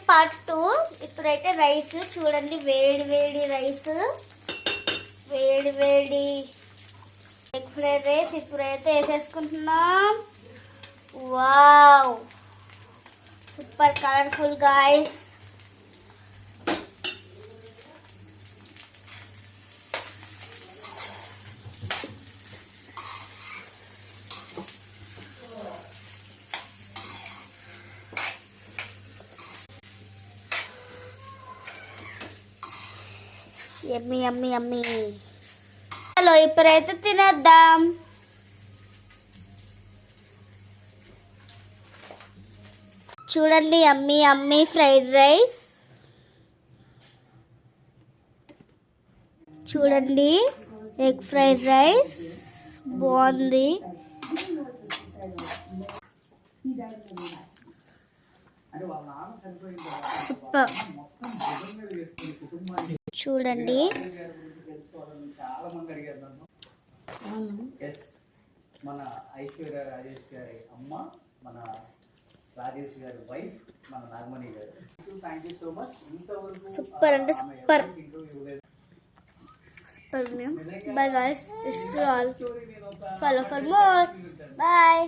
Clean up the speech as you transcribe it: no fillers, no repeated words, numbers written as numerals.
Part 2. ఇప్పుడైతే rice చూడండి, వేడి వేడి రైస్, వేడి వేడి ఎగ్ ఫ్రైడ్ రైస్ ఇప్పుడైతే వేసేసుకుంటున్నాం. Wow, super colourful guys. Yummy yummy yummy. Hello, ఇప్పుడైతే తినేద్దాం. చూడండి, యమ్మీ యమ్మీ ఫ్రైడ్ రైస్. చూడండి, ఎగ్ ఫ్రైడ్ రైస్ బాగుంది. సూపర్. చూడండి, మన ఐశ్వర్య రాజేష్ గారి అమ్మ, మన రాజేష్ గారి వైఫ్, మన నాగమణి గారు. Thank you so much. ఇంతవరకు సూపర్ అంటే super. Bye guys, it's all. Follow for more. Bye.